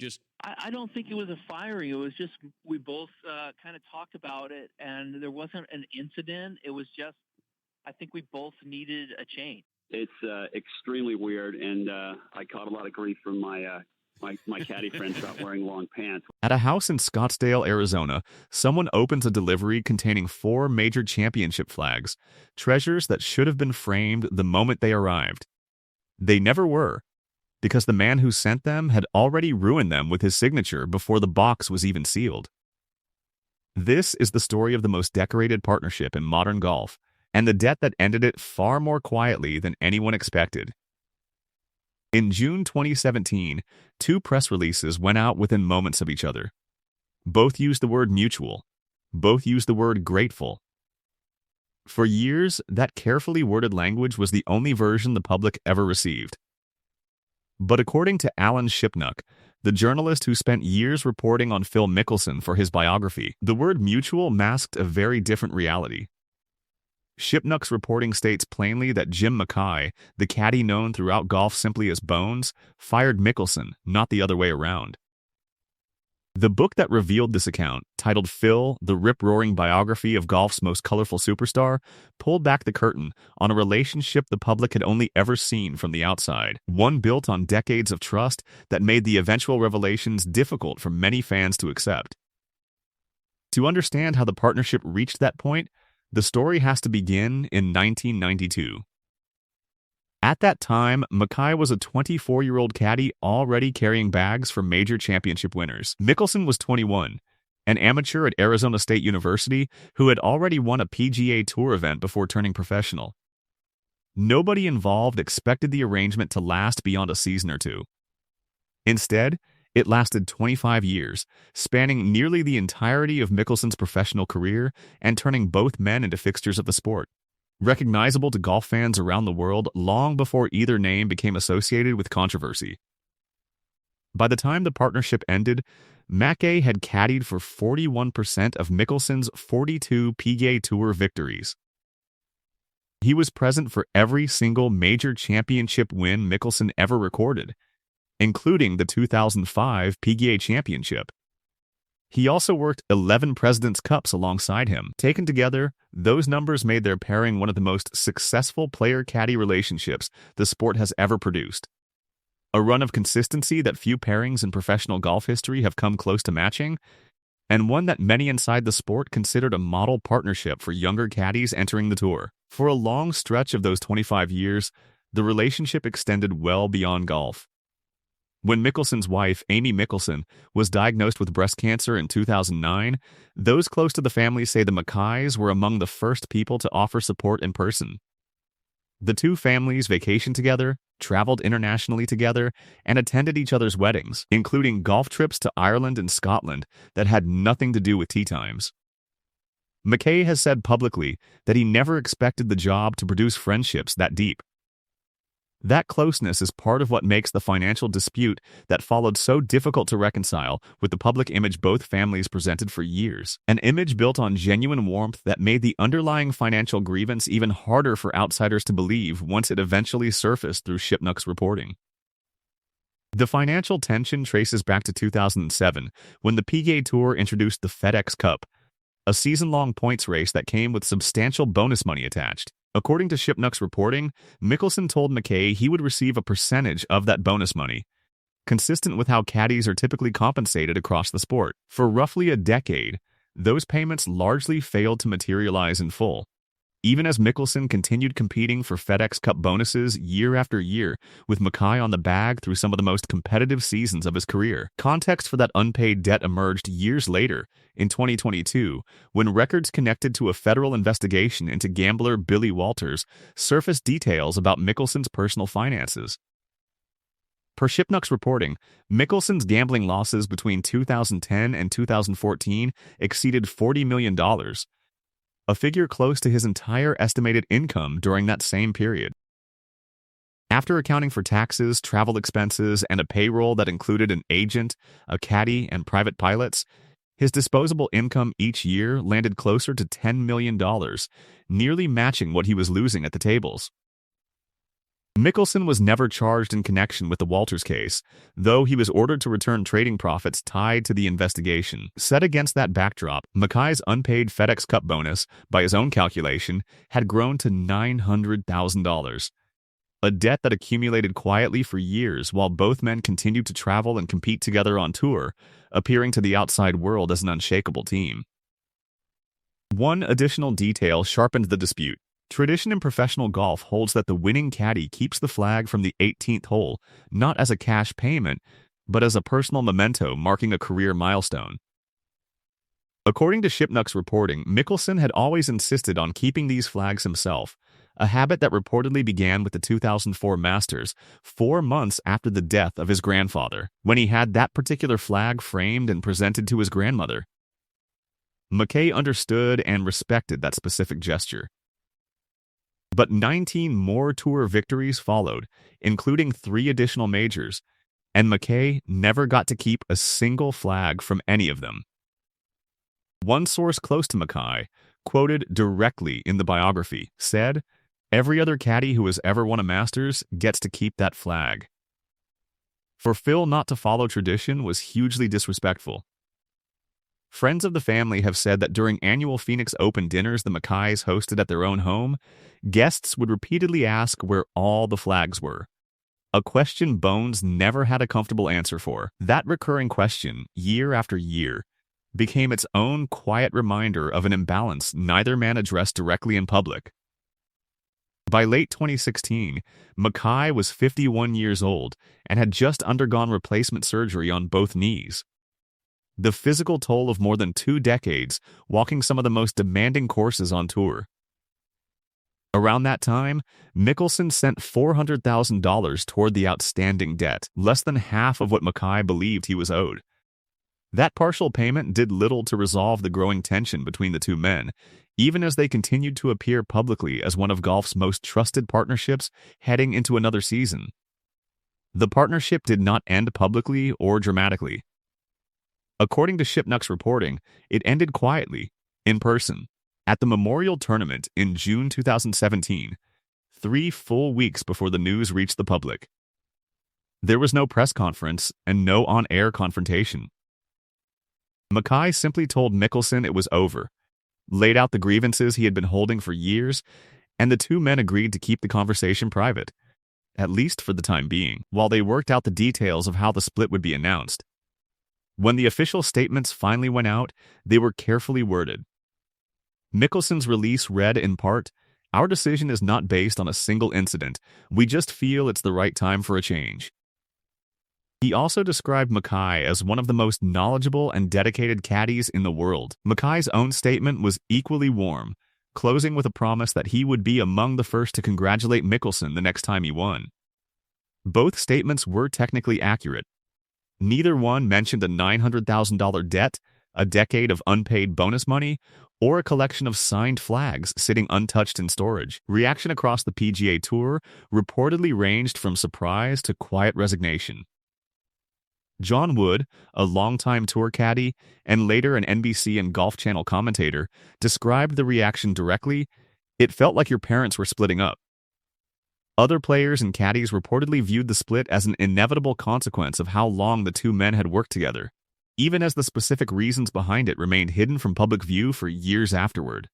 Just I don't think it was a firing. It was just we both kind of talked about it, and there wasn't an incident. It was just I think we both needed a change. It's extremely weird, and I caught a lot of grief from my caddy friends about wearing long pants. At a house in Scottsdale, Arizona, someone opens a delivery containing 4 major championship flags, treasures that should have been framed the moment they arrived. They never were, because the man who sent them had already ruined them with his signature before the box was even sealed. This is the story of the most decorated partnership in modern golf, and the debt that ended it far more quietly than anyone expected. In June 2017, 2 press releases went out within moments of each other. Both used the word mutual. Both used the word grateful. For years, that carefully worded language was the only version the public ever received. But according to Alan Shipnuck, the journalist who spent years reporting on Phil Mickelson for his biography, the word mutual masked a very different reality. Shipnuck's reporting states plainly that Jim Mackay, the caddy known throughout golf simply as Bones, fired Mickelson, not the other way around. The book that revealed this account, titled Phil, the Rip-Roaring Biography of Golf's Most Colorful Superstar, pulled back the curtain on a relationship the public had only ever seen from the outside, one built on decades of trust that made the eventual revelations difficult for many fans to accept. To understand how the partnership reached that point, the story has to begin in 1992. At that time, Mackay was a 24-year-old caddy already carrying bags for major championship winners. Mickelson was 21, an amateur at Arizona State University who had already won a PGA Tour event before turning professional. Nobody involved expected the arrangement to last beyond a season or two. Instead, it lasted 25 years, spanning nearly the entirety of Mickelson's professional career and turning both men into fixtures of the sport, recognizable to golf fans around the world long before either name became associated with controversy. By the time the partnership ended, Mackay had caddied for 41% of Mickelson's 42 PGA Tour victories. He was present for every single major championship win Mickelson ever recorded, including the 2005 PGA Championship. He also worked 11 President's Cups alongside him. Taken together, those numbers made their pairing one of the most successful player-caddy relationships the sport has ever produced. A run of consistency that few pairings in professional golf history have come close to matching, and one that many inside the sport considered a model partnership for younger caddies entering the tour. For a long stretch of those 25 years, the relationship extended well beyond golf. When Mickelson's wife, Amy Mickelson, was diagnosed with breast cancer in 2009, those close to the family say the Mackays were among the first people to offer support in person. The two families vacationed together, traveled internationally together, and attended each other's weddings, including golf trips to Ireland and Scotland that had nothing to do with tee times. Mackay has said publicly that he never expected the job to produce friendships that deep. That closeness is part of what makes the financial dispute that followed so difficult to reconcile with the public image both families presented for years, an image built on genuine warmth that made the underlying financial grievance even harder for outsiders to believe once it eventually surfaced through Shipnuck's reporting. The financial tension traces back to 2007, when the PGA Tour introduced the FedEx Cup, a season-long points race that came with substantial bonus money attached. According to Shipnuck's reporting, Mickelson told Mackay he would receive a percentage of that bonus money, consistent with how caddies are typically compensated across the sport. For roughly a decade, those payments largely failed to materialize in full, even as Mickelson continued competing for FedEx Cup bonuses year after year, with Mackay on the bag through some of the most competitive seasons of his career. Context for that unpaid debt emerged years later, in 2022, when records connected to a federal investigation into gambler Billy Walters surfaced details about Mickelson's personal finances. Per Shipnuck's reporting, Mickelson's gambling losses between 2010 and 2014 exceeded $40 million, a figure close to his entire estimated income during that same period. After accounting for taxes, travel expenses, and a payroll that included an agent, a caddy, and private pilots, his disposable income each year landed closer to $10 million, nearly matching what he was losing at the tables. Mickelson was never charged in connection with the Walters case, though he was ordered to return trading profits tied to the investigation. Set against that backdrop, Mackay's unpaid FedEx Cup bonus, by his own calculation, had grown to $900,000. A debt that accumulated quietly for years while both men continued to travel and compete together on tour, appearing to the outside world as an unshakable team. One additional detail sharpened the dispute. Tradition in professional golf holds that the winning caddy keeps the flag from the 18th hole, not as a cash payment, but as a personal memento marking a career milestone. According to Shipnuck's reporting, Mickelson had always insisted on keeping these flags himself, a habit that reportedly began with the 2004 Masters, 4 months after the death of his grandfather, when he had that particular flag framed and presented to his grandmother. Mackay understood and respected that specific gesture. But 19 more tour victories followed, including 3 additional majors, and Mackay never got to keep a single flag from any of them. One source close to Mackay, quoted directly in the biography, said, "Every other caddy who has ever won a Masters gets to keep that flag." For Phil not to follow tradition was hugely disrespectful. Friends of the family have said that during annual Phoenix Open dinners the Mackays hosted at their own home, guests would repeatedly ask where all the flags were. A question Bones never had a comfortable answer for. That recurring question, year after year, became its own quiet reminder of an imbalance neither man addressed directly in public. By late 2016, Mackay was 51 years old and had just undergone replacement surgery on both knees. The physical toll of more than 2 decades walking some of the most demanding courses on tour. Around that time, Mickelson sent $400,000 toward the outstanding debt, less than half of what Mackay believed he was owed. That partial payment did little to resolve the growing tension between the two men, even as they continued to appear publicly as one of golf's most trusted partnerships heading into another season. The partnership did not end publicly or dramatically. According to Shipnuck's reporting, it ended quietly, in person, at the Memorial Tournament in June 2017, 3 full weeks before the news reached the public. There was no press conference and no on-air confrontation. Mackay simply told Mickelson it was over, laid out the grievances he had been holding for years, and the two men agreed to keep the conversation private, at least for the time being, while they worked out the details of how the split would be announced. When the official statements finally went out, they were carefully worded. Mickelson's release read in part, "Our decision is not based on a single incident. We just feel it's the right time for a change." He also described Mackay as one of the most knowledgeable and dedicated caddies in the world. Mackay's own statement was equally warm, closing with a promise that he would be among the first to congratulate Mickelson the next time he won. Both statements were technically accurate. Neither one mentioned a $900,000 debt, a decade of unpaid bonus money, or a collection of signed flags sitting untouched in storage. Reaction across the PGA Tour reportedly ranged from surprise to quiet resignation. John Wood, a longtime tour caddy and later an NBC and Golf Channel commentator, described the reaction directly, "It felt like your parents were splitting up." Other players and caddies reportedly viewed the split as an inevitable consequence of how long the two men had worked together, even as the specific reasons behind it remained hidden from public view for years afterward.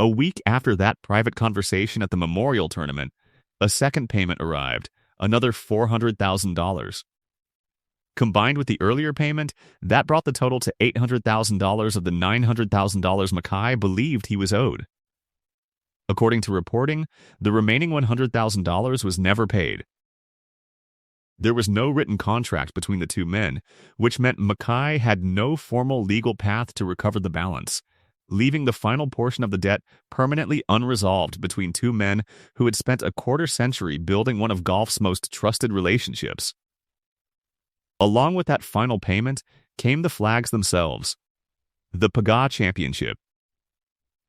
A week after that private conversation at the Memorial Tournament, a second payment arrived, another $400,000. Combined with the earlier payment, that brought the total to $800,000 of the $900,000 Mackay believed he was owed. According to reporting, the remaining $100,000 was never paid. There was no written contract between the two men, which meant Mackay had no formal legal path to recover the balance, leaving the final portion of the debt permanently unresolved between two men who had spent a quarter-century building one of golf's most trusted relationships. Along with that final payment came the flags themselves: the PGA Championship,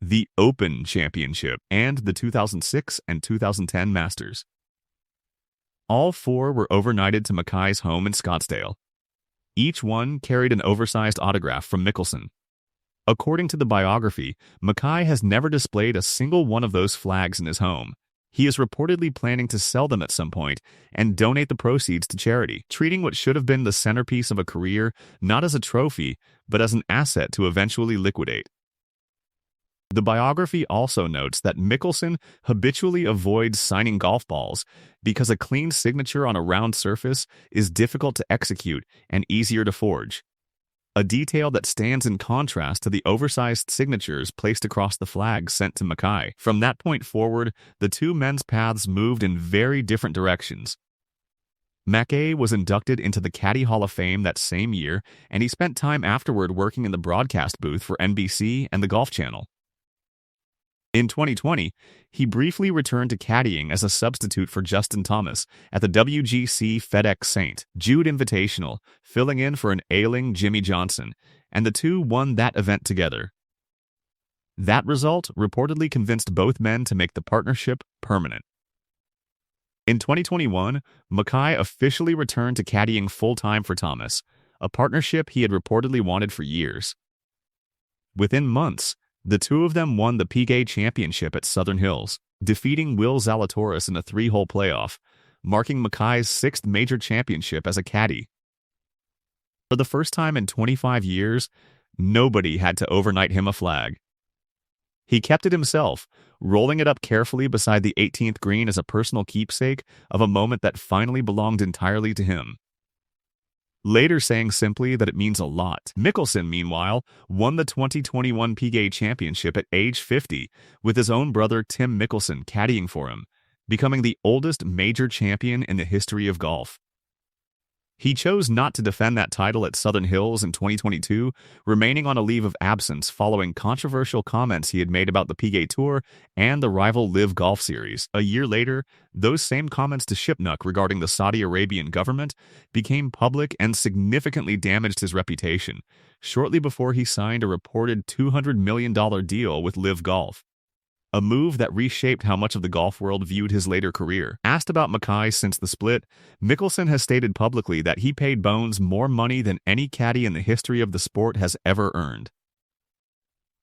the Open Championship, and the 2006 and 2010 Masters. All 4 were overnighted to Mackay's home in Scottsdale. Each one carried an oversized autograph from Mickelson. According to the biography, Mackay has never displayed a single one of those flags in his home, He is reportedly planning to sell them at some point and donate the proceeds to charity, treating what should have been the centerpiece of a career not as a trophy, but as an asset to eventually liquidate. The biography also notes that Mickelson habitually avoids signing golf balls because a clean signature on a round surface is difficult to execute and easier to forge, a detail that stands in contrast to the oversized signatures placed across the flags sent to Mackay. From that point forward, the two men's paths moved in very different directions. Mackay was inducted into the Caddie Hall of Fame that same year, and he spent time afterward working in the broadcast booth for NBC and the Golf Channel. In 2020, he briefly returned to caddying as a substitute for Justin Thomas at the WGC FedEx St. Jude Invitational, filling in for an ailing Jimmy Johnson, and the two won that event together. That result reportedly convinced both men to make the partnership permanent. In 2021, Mackay officially returned to caddying full-time for Thomas, a partnership he had reportedly wanted for years. Within months, the two of them won the PGA Championship at Southern Hills, defeating Will Zalatoris in a 3-hole playoff, marking Mackay's 6th major championship as a caddy. For the first time in 25 years, nobody had to overnight him a flag. He kept it himself, rolling it up carefully beside the 18th green as a personal keepsake of a moment that finally belonged entirely to him, later saying simply that it means a lot. Mickelson, meanwhile, won the 2021 PGA Championship at age 50, with his own brother Tim Mickelson caddying for him, becoming the oldest major champion in the history of golf. He chose not to defend that title at Southern Hills in 2022, remaining on a leave of absence following controversial comments he had made about the PGA Tour and the rival Live Golf Series. A year later, those same comments to Shipnuck regarding the Saudi Arabian government became public and significantly damaged his reputation, shortly before he signed a reported $200 million deal with Live Golf, a move that reshaped how much of the golf world viewed his later career. Asked about Mackay since the split, Mickelson has stated publicly that he paid Bones more money than any caddy in the history of the sport has ever earned.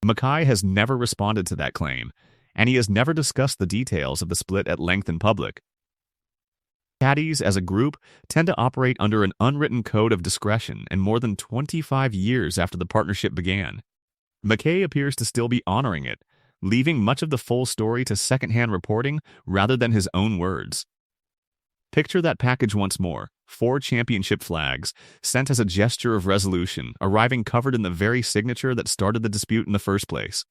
Mackay has never responded to that claim, and he has never discussed the details of the split at length in public. Caddies, as a group, tend to operate under an unwritten code of discretion, and more than 25 years after the partnership began, Mackay appears to still be honoring it, leaving much of the full story to secondhand reporting rather than his own words. Picture that package once more: 4 championship flags, sent as a gesture of resolution, arriving covered in the very signature that started the dispute in the first place.